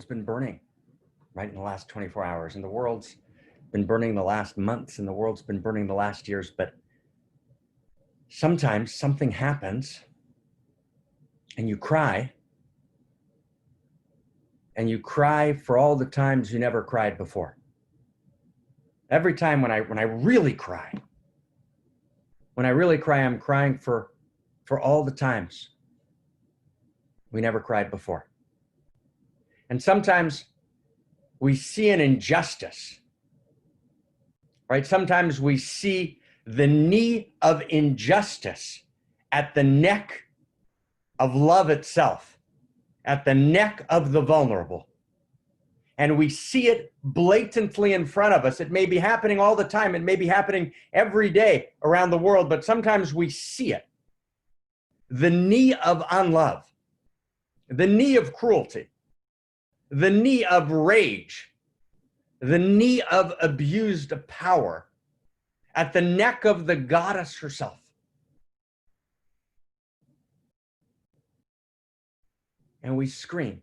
been burning, right, in the last 24 hours, and the world's been burning the last months, and the world's been burning the last years. But sometimes something happens and you cry for all the times you never cried before. Every time when I really cry, I'm crying for all the times we never cried before. And sometimes we see an injustice, right? Sometimes we see the knee of injustice at the neck of love itself, at the neck of the vulnerable. And we see it blatantly in front of us. It may be happening all the time. It may be happening every day around the world, but sometimes we see it. The knee of unlove, the knee of cruelty, the knee of rage, the knee of abused power at the neck of the goddess herself. And we scream.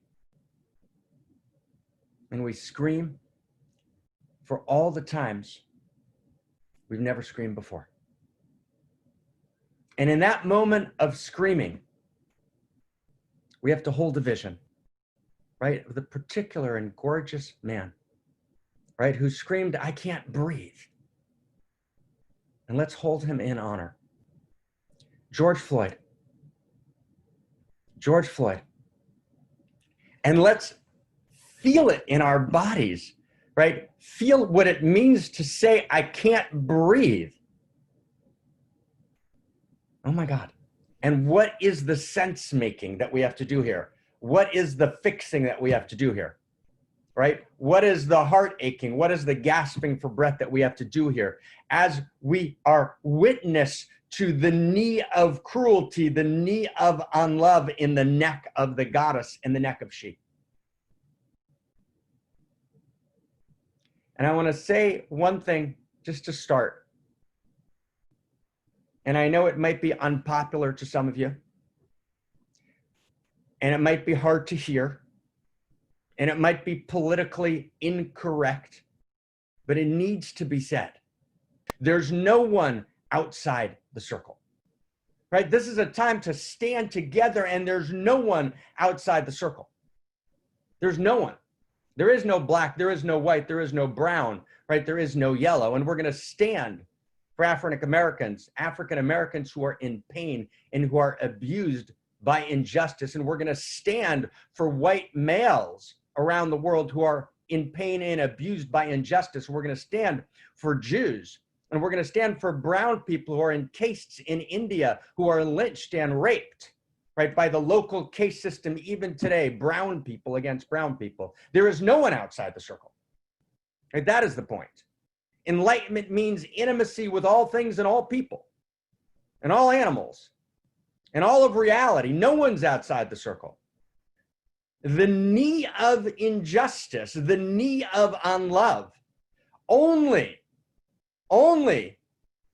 And we scream for all the times we've never screamed before. And in that moment of screaming, we have to hold a vision, right? Of the particular and gorgeous man, right? Who screamed, "I can't breathe." And let's hold him in honor. George Floyd. George Floyd. And let's feel it in our bodies, right? Feel what it means to say, "I can't breathe." Oh my God. And what is the sense making that we have to do here? What is the fixing that we have to do here, right? What is the heart aching? What is the gasping for breath that we have to do here as we are witness to the knee of cruelty, the knee of unlove in the neck of the goddess, in the neck of she? And I want to say one thing just to start. And I know it might be unpopular to some of you. And it might be hard to hear. And it might be politically incorrect. But it needs to be said. There's no one outside the circle. Right? This is a time to stand together, and there's no one outside the circle. There's no one. There is no black, there is no white, there is no brown, right? There is no yellow. And we're going to stand for African Americans who are in pain and who are abused by injustice. And we're going to stand for white males around the world who are in pain and abused by injustice. We're going to stand for Jews. And we're going to stand for brown people who are encased in India, who are lynched and raped, right, by the local case system, even today, brown people against brown people. There is no one outside the circle. Right? That is the point. Enlightenment means intimacy with all things and all people and all animals and all of reality. No one's outside the circle. The knee of injustice, the knee of unlove, only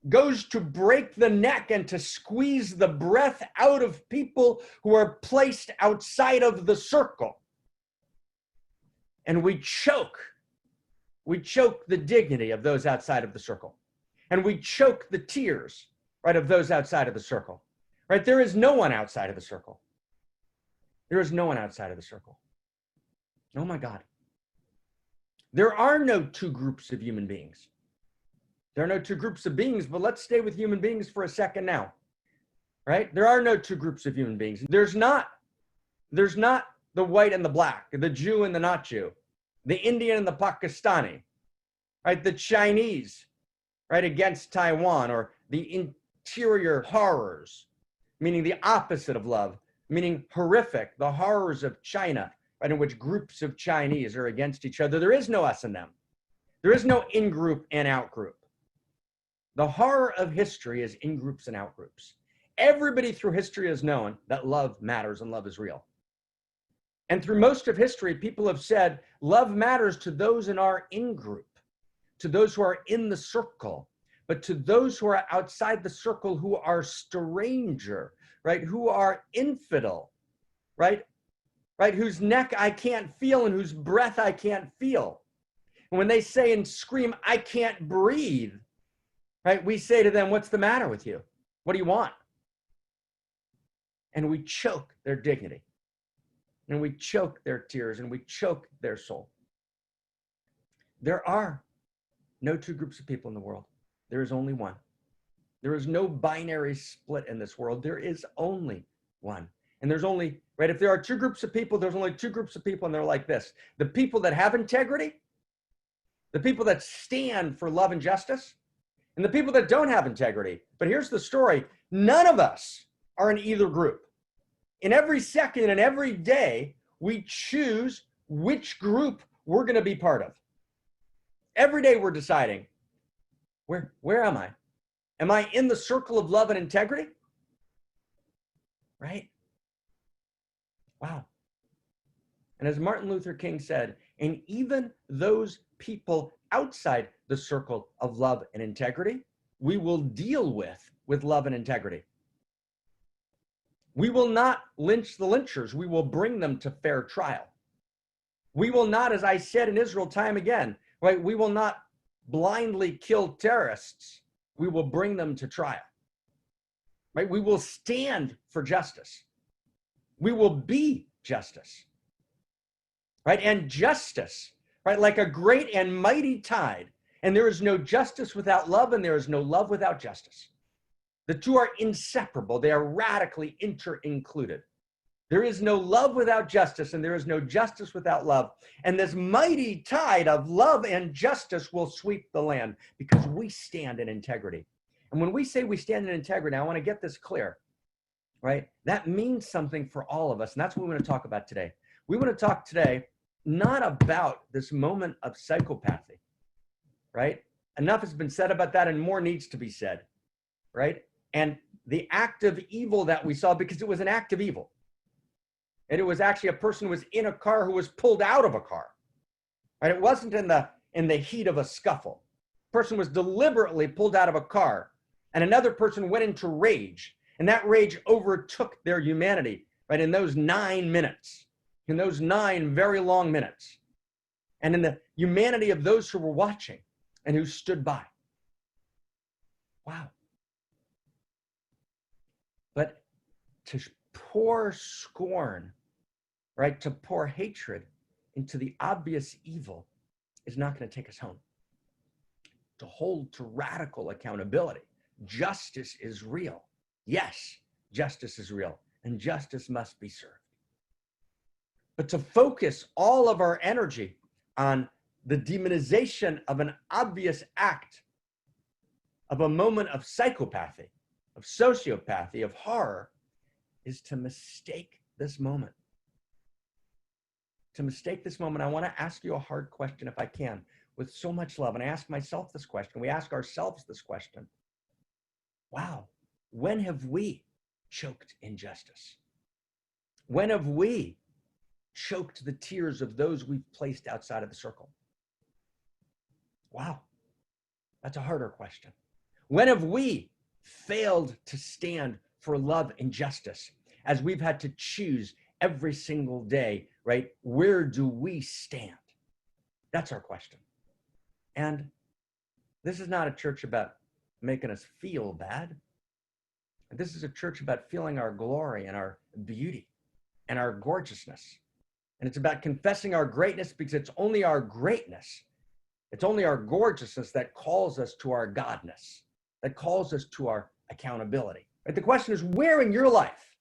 goes to break the neck and to squeeze the breath out of people who are placed outside of the circle. And we choke the dignity of those outside of the circle. And we choke the tears, right, of those outside of the circle, right? There is no one outside of the circle. There is no one outside of the circle. Oh my God. There are no two groups of human beings. There are no two groups of beings, but let's stay with human beings for a second now, right? There are no two groups of human beings. There's not the white and the black, the Jew and the not Jew, the Indian and the Pakistani, right? The Chinese, right, against Taiwan, or the interior horrors, meaning the opposite of love, meaning horrific, the horrors of China, right, in which groups of Chinese are against each other. There is no us and them. There is no in-group and out-group. The horror of history is in-groups and out-groups. Everybody through history has known that love matters and love is real. And through most of history, people have said love matters to those in our in-group, to those who are in the circle, but to those who are outside the circle, who are stranger, right, who are infidel, right, right? Whose neck I can't feel and whose breath I can't feel. And when they say and scream, I can't breathe, right? We say to them, what's the matter with you? What do you want? And we choke their dignity. And we choke their tears and we choke their soul. There are no two groups of people in the world. There is only one. There is no binary split in this world. There is only one. And there's only, right, if there are two groups of people, there's only two groups of people, and they're like this. The people that have integrity, the people that stand for love and justice, and the people that don't have integrity. But here's the story. None of us are in either group. In every second and every day, we choose which group we're going to be part of. Every day we're deciding, where am I? Am I in the circle of love and integrity? Right? Wow. And as Martin Luther King said, and even those people outside the circle of love and integrity, we will deal with love and integrity. We will not lynch the lynchers. We will bring them to fair trial. We will not, as I said in Israel time again, right? We will not blindly kill terrorists. We will bring them to trial, right? We will stand for justice. We will be justice, right? And justice, right? Like a great and mighty tide. And there is no justice without love, and there is no love without justice. The two are inseparable. They are radically inter-included. There is no love without justice, and there is no justice without love. And this mighty tide of love and justice will sweep the land because we stand in integrity. And when we say we stand in integrity, I want to get this clear, right? That means something for all of us, and that's what we want to talk about today. We want to talk today not about this moment of psychopathy, right? Enough has been said about that, and more needs to be said, right? And the act of evil that we saw, because it was an act of evil. And it was actually a person who was in a car who was pulled out of a car, right? It wasn't in the heat of a scuffle. The person was deliberately pulled out of a car, and another person went into rage, and that rage overtook their humanity, right? In those 9 minutes, in those 9 very long minutes, and in the humanity of those who were watching and who stood by. Wow. But to pour scorn, right, to pour hatred into the obvious evil is not going to take us home. To hold to radical accountability. Justice is real. Yes, justice is real, and justice must be served. But to focus all of our energy on the demonization of an obvious act, of a moment of psychopathy, of sociopathy, of horror, is to mistake this moment. To mistake this moment, I want to ask you a hard question, if I can, with so much love. And I ask myself this question. We ask ourselves this question. Wow, when have we choked injustice? When have we choked the tears of those we've placed outside of the circle? Wow, that's a harder question. When have we failed to stand for love and justice as we've had to choose every single day, right? Where do we stand? That's our question. And this is not a church about making us feel bad. This is a church about feeling our glory and our beauty and our gorgeousness. And it's about confessing our greatness, because it's only our greatness, it's only our gorgeousness that calls us to our godness, that calls us to our accountability. Right? The question is, where in your life,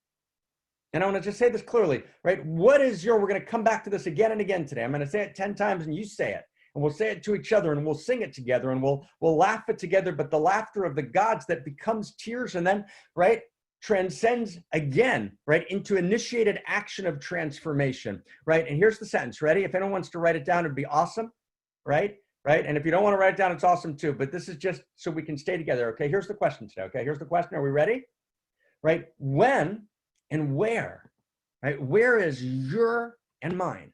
and I want to just say this clearly, right? What is your, we're going to come back to this again and again today. I'm going to say it 10 times and you say it, and we'll say it to each other, and we'll sing it together, and we'll laugh it together. But the laughter of the gods that becomes tears and then, right, transcends again, right, into initiated action of transformation, right? And here's the sentence. Ready? If anyone wants to write it down, it'd be awesome, right? Right? And if you don't want to write it down, it's awesome too. But this is just so we can stay together. Okay. Here's the question today. Okay. Here's the question. Are we ready? Right? When and where, right? Where is your and mine,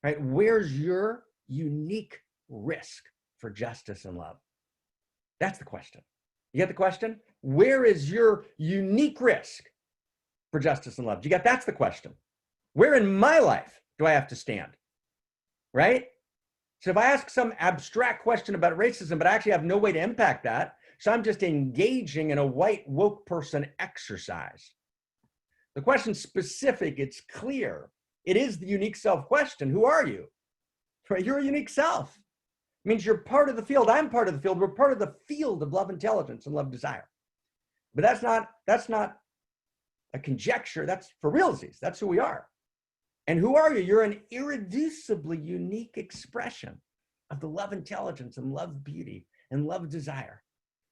right? Where's your unique risk for justice and love? That's the question. You get the question? Where is your unique risk for justice and love? You get, that's the question. Where in my life do I have to stand? Right? So if I ask some abstract question about racism, but I actually have no way to impact that, so I'm just engaging in a white woke person exercise. The question's specific, it's clear. It is the unique self question. Who are you? Right? You're a unique self. It means you're part of the field. I'm part of the field. We're part of the field of love intelligence and love desire. But that's not a conjecture. That's for realsies. That's who we are. And who are you? You're an irreducibly unique expression of the love intelligence and love beauty and love desire.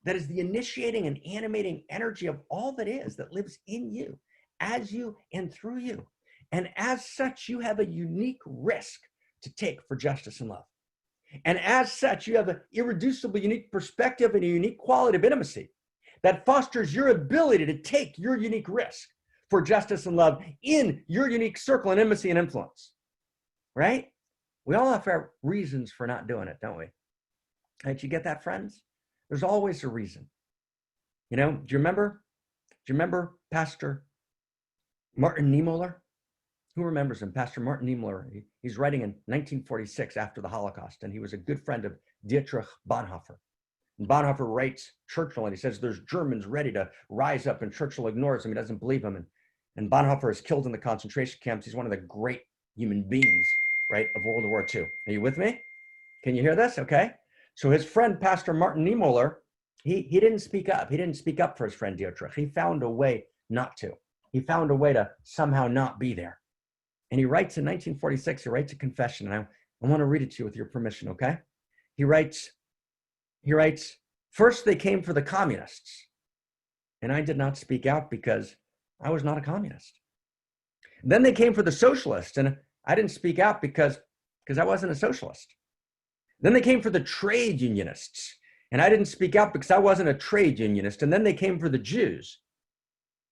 That is the initiating and animating energy of all that is, that lives in you, as you, and through you. And as such, you have a unique risk to take for justice and love. And as such, you have an irreducibly unique perspective and a unique quality of intimacy that fosters your ability to take your unique risk for justice and love in your unique circle and intimacy and influence, right? We all have our reasons for not doing it, don't we? Did you get that, friends? There's always a reason. You know, do you remember Pastor Martin Niemöller? Who remembers him? Pastor Martin Niemöller. He's writing in 1946 after the Holocaust, and he was a good friend of Dietrich Bonhoeffer. And Bonhoeffer writes Churchill, and he says there's Germans ready to rise up, and Churchill ignores him. He doesn't believe him. And Bonhoeffer is killed in the concentration camps. He's one of the great human beings, right, of World War II. Are you with me? Can you hear this? Okay. So his friend, Pastor Martin Niemöller, he didn't speak up. He didn't speak up for his friend Dietrich. He found a way not to. He found a way to somehow not be there. And he writes in 1946, he writes a confession, and I want to read it to you with your permission, okay? He writes, first they came for the communists, and I did not speak out because I was not a communist. Then they came for the socialists, and I didn't speak out because I wasn't a socialist. Then they came for the trade unionists, and I didn't speak out because I wasn't a trade unionist. And then they came for the Jews,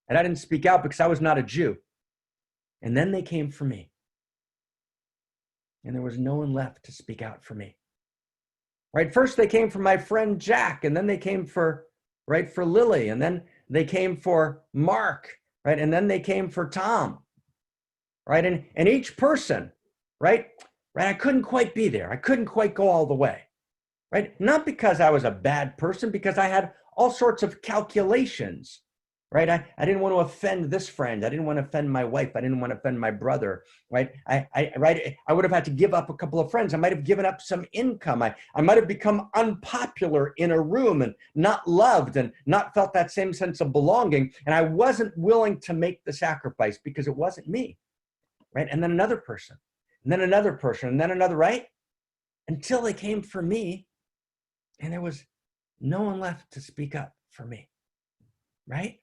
and I didn't speak out because I was not a Jew. And then they came for me. And there was no one left to speak out for me. Right? First they came for my friend Jack, and then they came for Lily, and then they came for Mark, right? And then they came for Tom. Right? And each person, right? I couldn't quite be there. I couldn't quite go all the way. Right? Not because I was a bad person, because I had all sorts of calculations. Right? I didn't want to offend this friend. I didn't want to offend my wife. I didn't want to offend my brother. Right? I would have had to give up a couple of friends. I might have given up some income. I might have become unpopular in a room and not loved and not felt that same sense of belonging. And I wasn't willing to make the sacrifice because it wasn't me. Right? And then another person, and then another person, and then another, right? Until they came for me, and there was no one left to speak up for me. Right?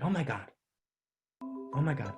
Oh my God. Oh my God.